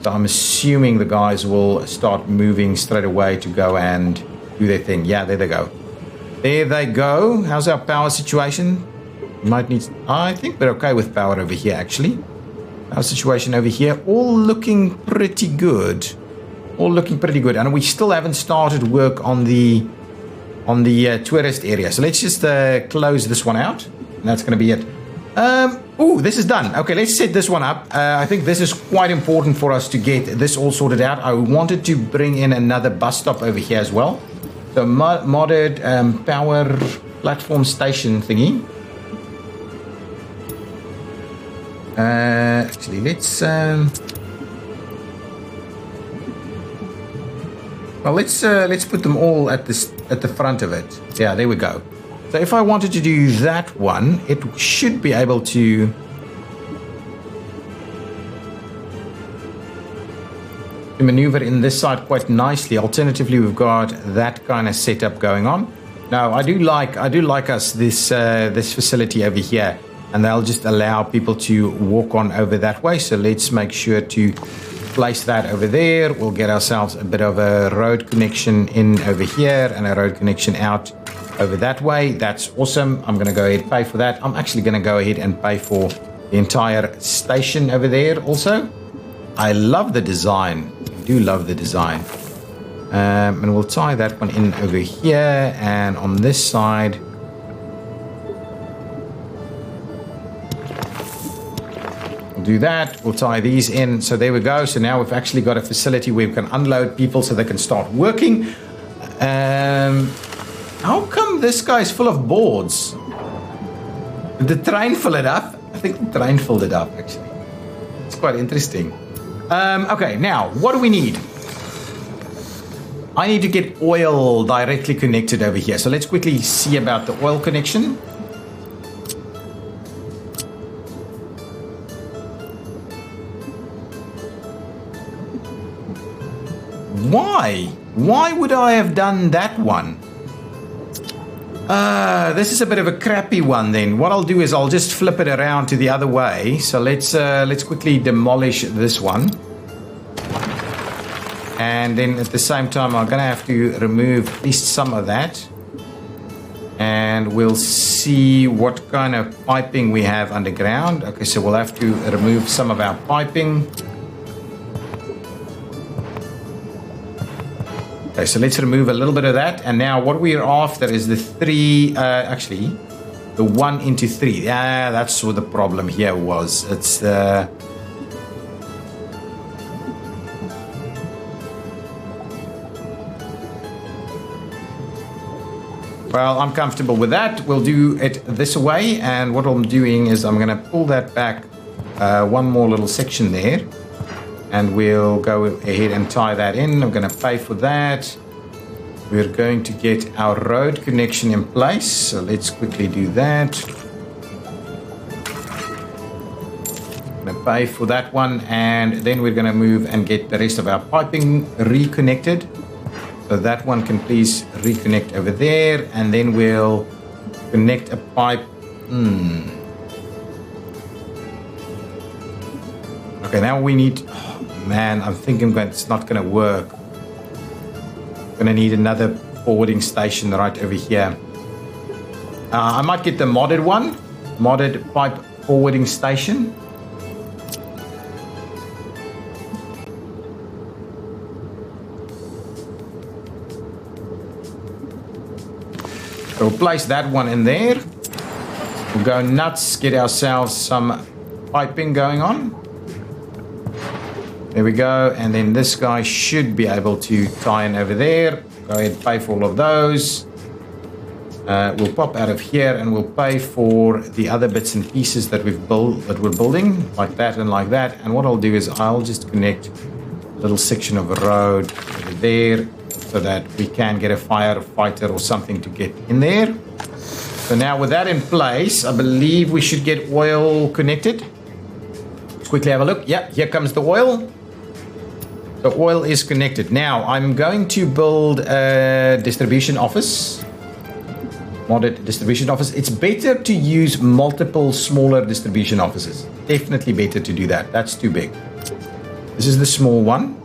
So I'm assuming the guys will start moving straight away to go and do their thing. Yeah, there they go. There they go. How's our power situation? Might need. I think we're okay with power over here, actually. Our situation over here, all looking pretty good. And we still haven't started work on the tourist area. So let's just close this one out. And that's going to be it. Oh, this is done. Okay, let's set this one up. I think this is quite important for us to get this all sorted out. I wanted to bring in another bus stop over here as well. So modded power platform station thingy. Actually, let's let's put them all at the front of it. Yeah, there we go. So if I wanted to do that one, it should be able to maneuver in this side quite nicely. Alternatively, we've got that kind of setup going on. Now, I do like us this facility over here. And they'll just allow people to walk on over that way. So let's make sure to place that over there. We'll get ourselves a bit of a road connection in over here and a road connection out over that way. That's awesome. I'm going to go ahead and pay for that. I'm actually going to go ahead and pay for the entire station over there also. I love the design. I do love the design. And we'll tie that one in over here. And on this side... do that. We'll tie these in. So there we go. So now we've actually got a facility where we can unload people so they can start working. How come this guy's full of boards? Did the train fill it up? I think the train filled it up, actually. It's quite interesting. Okay, now, what do we need? I need to get oil directly connected over here. So let's quickly see about the oil connection. Why? Why would I have done that one? This is a bit of a crappy one then. What I'll do is I'll just flip it around to the other way. So let's quickly demolish this one. And then at the same time, I'm going to have to remove at least some of that. And we'll see what kind of piping we have underground. Okay, so we'll have to remove some of our piping. Okay, so let's remove a little bit of that. And now what we're after is the the 1 into 3. Yeah, that's what the problem here was. It's the... Well, I'm comfortable with that. We'll do it this way. And what I'm doing is I'm going to pull that back one more little section there. And we'll go ahead and tie that in. I'm going to pay for that. We're going to get our road connection in place. So let's quickly do that. I'm going to pay for that one. And then we're going to move and get the rest of our piping reconnected. So that one can please reconnect over there. And then we'll connect a pipe. Okay, now we need... Man, I'm thinking it's not going to work. I'm going to need another forwarding station right over here. I might get the modded one. Modded pipe forwarding station. So we'll place that one in there. We'll go nuts, get ourselves some piping going on. There we go. And then this guy should be able to tie in over there. Go ahead and pay for all of those. We'll pop out of here and we'll pay for the other bits and pieces that we're building, like that and like that. And what I'll do is I'll just connect a little section of road over there so that we can get a firefighter or something to get in there. So now with that in place, I believe we should get oil connected. Let's quickly have a look. Yeah, here comes the oil. So oil is connected. Now I'm going to build a distribution office. Modded distribution office. It's better to use multiple smaller distribution offices. Definitely better to do that. That's too big. This is the small one.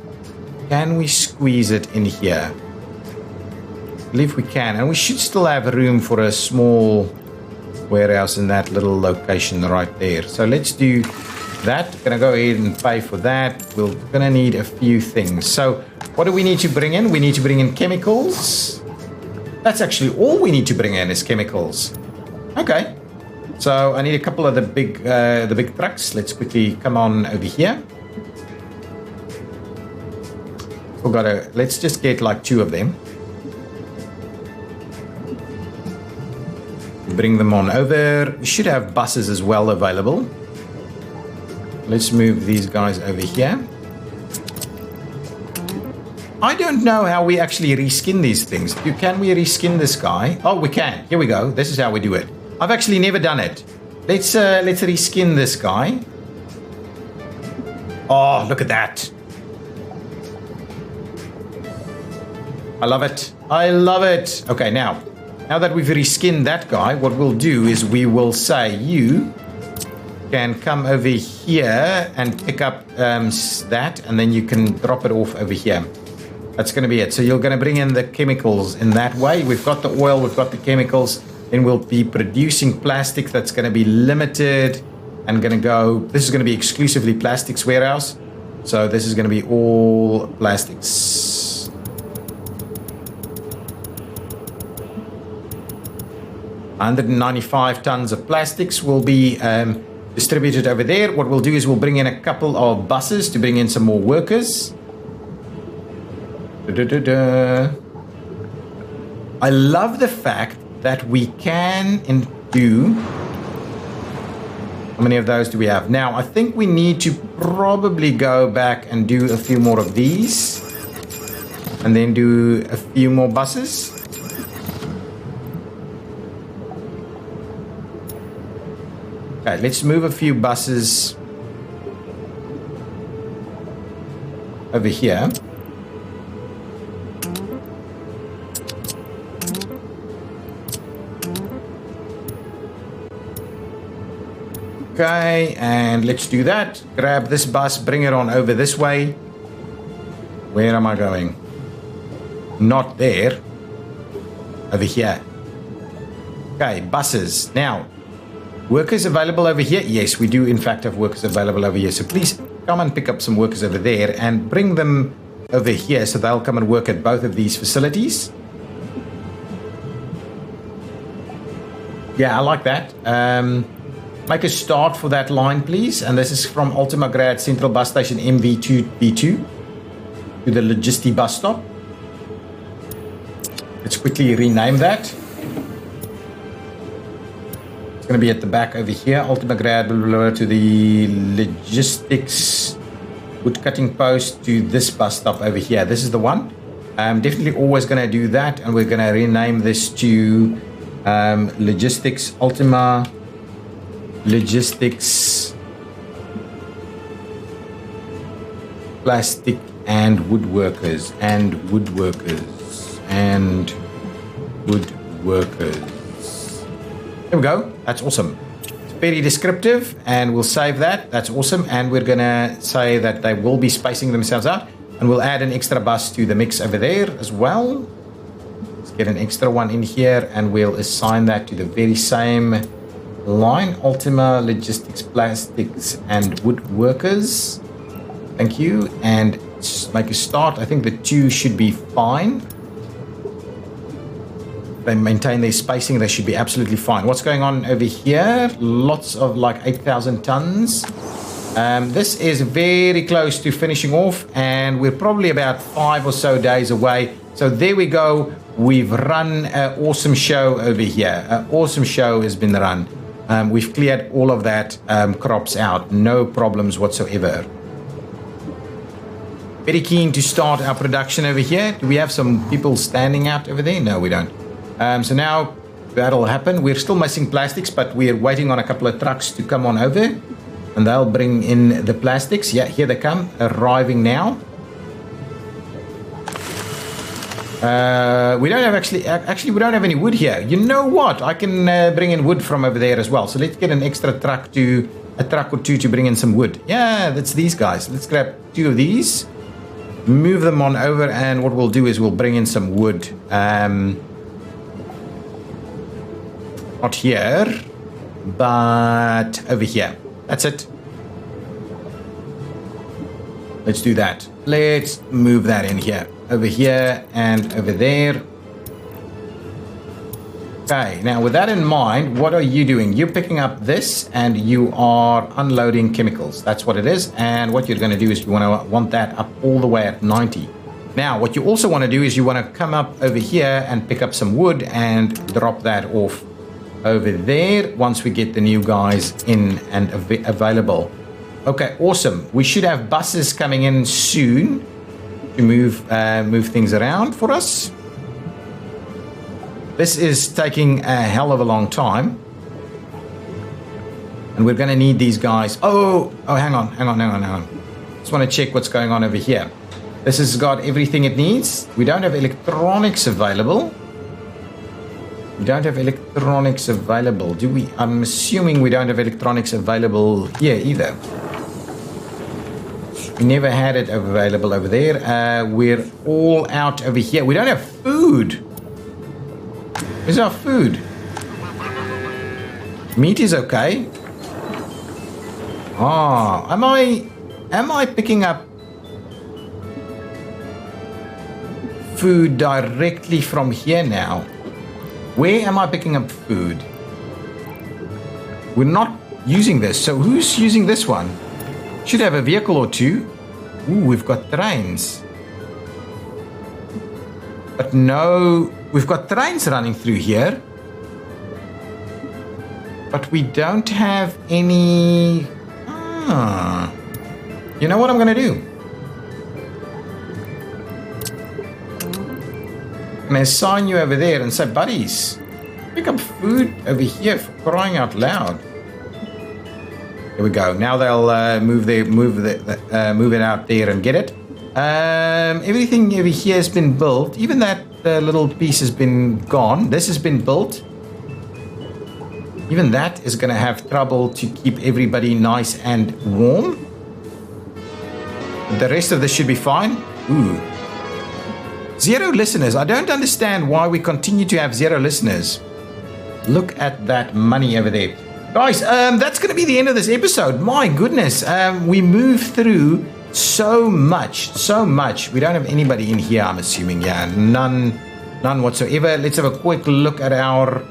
Can we squeeze it in here? I believe we can. And we should still have room for a small warehouse in that little location right there. So let's do that. Gonna go ahead and pay for that. We're gonna need a few things. So what do we need to bring in? We need to bring in chemicals. That's actually all we need to bring in is chemicals. Okay. So I need a couple of the big trucks. Let's quickly come on over here. Let's just get like 2 of them. Bring them on over. We should have buses as well available. Let's move these guys over here. I don't know how we actually reskin these things. Can we reskin this guy? Oh, we can. Here we go. This is how we do it. I've actually never done it. Let's reskin this guy. Oh, look at that. I love it. I love it. Okay, now that we've reskinned that guy, what we'll do is we will say you can come over here and pick up that, and then you can drop it off over here. That's going to be it. So you're going to bring in the chemicals in that way. We've got the oil, we've got the chemicals, then we'll be producing plastic that's going to be limited and going to go, this is going to be exclusively plastics warehouse. So this is going to be all plastics. $195 tons of plastics will be distributed over there. What we'll do is we'll bring in a couple of buses to bring in some more workers. I love the fact that we can do. How many of those do we have? Now, I think we need to probably go back and do a few more of these. And then do a few more buses. Okay, let's move a few buses over here. Okay, and let's do that. Grab this bus, bring it on over this way. Where am I going? Not there. Over here. Okay, buses. Now, workers available over here? Yes, we do in fact have workers available over here. So please come and pick up some workers over there and bring them over here so they'll come and work at both of these facilities. Yeah, I like that. Make a start for that line, please. And this is from Ultima Grad Central Bus Station MV2B2 to the Logisti bus stop. Let's quickly rename that. It's going to be at the back over here. Ultima Grad blah, blah, blah, to the logistics wood cutting post to this bus stop over here. This is the one. I'm definitely always going to do that. And we're going to rename this to logistics Ultima Logistics Plastic and Woodworkers and Woodworkers and Woodworkers. There we go. That's awesome. It's very descriptive and we'll save that. That's awesome. And we're going to say that they will be spacing themselves out and we'll add an extra bus to the mix over there as well. Let's get an extra one in here and we'll assign that to the very same line. Ultima Logistics Plastics and Woodworkers. Thank you. And just make a start. I think the 2 should be fine. They maintain their spacing. They should be absolutely fine. What's going on over here? Lots of like 8,000 tons. This is very close to finishing off, and we're probably about 5 or so days away. So there we go. We've run an awesome show over here. An awesome show has been run. We've cleared all of that crops out. No problems whatsoever. Very keen to start our production over here. Do we have some people standing out over there? No, we don't. So now that'll happen. We're still missing plastics, but we're waiting on a couple of trucks to come on over, and they'll bring in the plastics. Yeah, here they come, arriving now. We don't have actually we don't have any wood here. You know what? I can bring in wood from over there as well. So let's get an extra truck or two to bring in some wood. Yeah, that's these guys. Let's grab 2 of these, move them on over, and what we'll do is we'll bring in some wood. Not here, but over here. That's it. Let's do that. Let's move that in here. Over here and over there. Okay, now with that in mind, what are you doing? You're picking up this and you are unloading chemicals. That's what it is. And what you're going to do is you want that up all the way at 90. Now, what you also want to do is you want to come up over here and pick up some wood and drop that off over there once we get the new guys in and available. Okay, awesome. We should have buses coming in soon to move things around for us. This is taking a hell of a long time, and we're going to need these guys. Oh, hang on. Just want to check what's going on over here. This has got everything it needs. We don't have electronics available. Do we? I'm assuming we don't have electronics available here either. We never had it available over there. We're all out over here. We don't have food. Where's our food? Meat is okay. Am I picking up food directly from here now? Where am I picking up food? We're not using this, so who's using this one? Should have a vehicle or two. Ooh, we've got trains. But no, we've got trains running through here. But we don't have any... You know what I'm going to do? And I assign you over there and say, buddies, pick up food over here for crying out loud. Here we go. Now they'll move it out there and get it. Everything over here has been built. Even that little piece has been gone. This has been built. Even that is going to have trouble to keep everybody nice and warm. The rest of this should be fine. Ooh. 0 listeners. I don't understand why we continue to have 0 listeners. Look at that money over there. Guys, that's going to be the end of this episode. My goodness. We moved through so much. We don't have anybody in here, I'm assuming. Yeah, none whatsoever. Let's have a quick look at our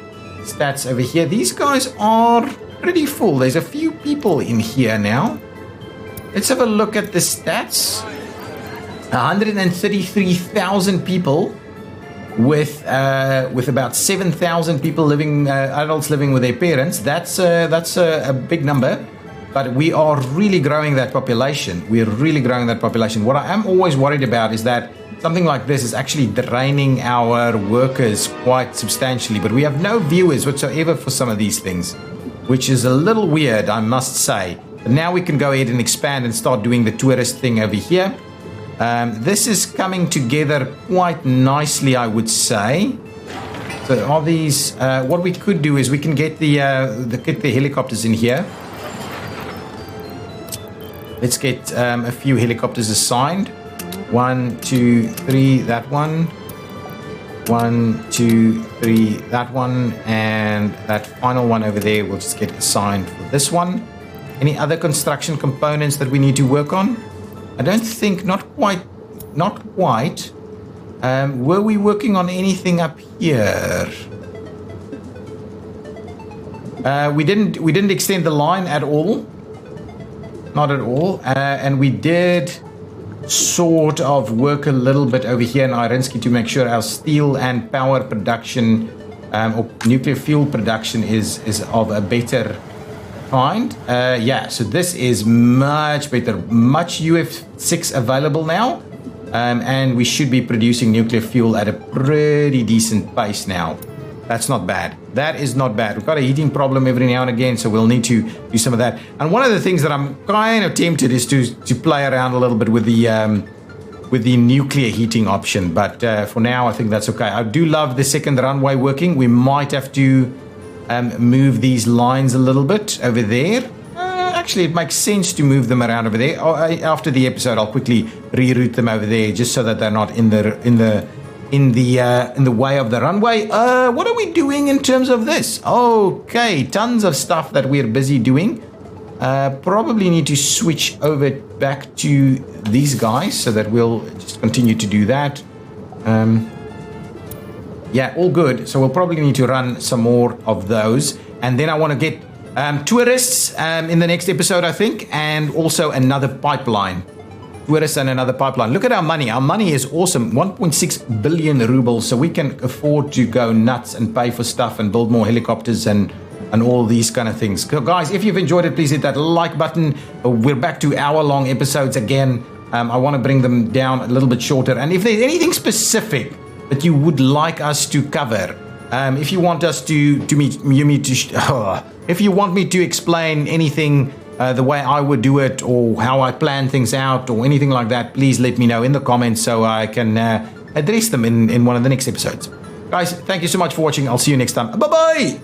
stats over here. These guys are pretty full. There's a few people in here now. Let's have a look at the stats. 133,000 people with about 7,000 people living, adults living with their parents. That's a big number, but we are really growing that population. What I am always worried about is that something like this is actually draining our workers quite substantially, but we have no viewers whatsoever for some of these things, which is a little weird, I must say. But now we can go ahead and expand and start doing the tourist thing over here. This is coming together quite nicely, I would say. So are these... what we could do is we can get the helicopters in here. Let's get a few helicopters assigned. 1, 2, 3, that one. 1, 2, 3, that one. And that final one over there will just get assigned for this one. Any other construction components that we need to work on? I don't think, not quite. Were we working on anything up here? We didn't extend the line at all. not at all. And we did sort of work a little bit over here in Irinsky to make sure our steel and power production or nuclear fuel production is of a better kind. Yeah, so this is much better, much UF6 available now, and we should be producing nuclear fuel at a pretty decent pace now. That's not bad. That is not bad. We've got a heating problem every now and again, so we'll need to do some of that. And one of the things that I'm kind of tempted is to play around a little bit with the nuclear heating option. But for now, I think that's okay. I do love the second runway working. We might have to move these lines a little bit over there. Actually, it makes sense to move them around over there. After the episode, I'll quickly reroute them over there just so that they're not in the way of the runway. What are we doing in terms of this? Okay, tons of stuff that we're busy doing. Probably need to switch over back to these guys so that we'll just continue to do that. Yeah, all good. So we'll probably need to run some more of those. And then I want to get tourists in the next episode, I think, and also another pipeline. Tourists and another pipeline. Look at our money. Our money is awesome. 1.6 billion rubles. So we can afford to go nuts and pay for stuff and build more helicopters and all these kind of things. So guys, if you've enjoyed it, please hit that like button. We're back to hour-long episodes again. I want to bring them down a little bit shorter. And if there's anything specific that you would like us to cover, if you want us if you want me to explain anything the way I would do it, or how I plan things out, or anything like that, please let me know in the comments so I can address them in one of the next episodes. Guys, thank you so much for watching. I'll see you next time. Bye-bye!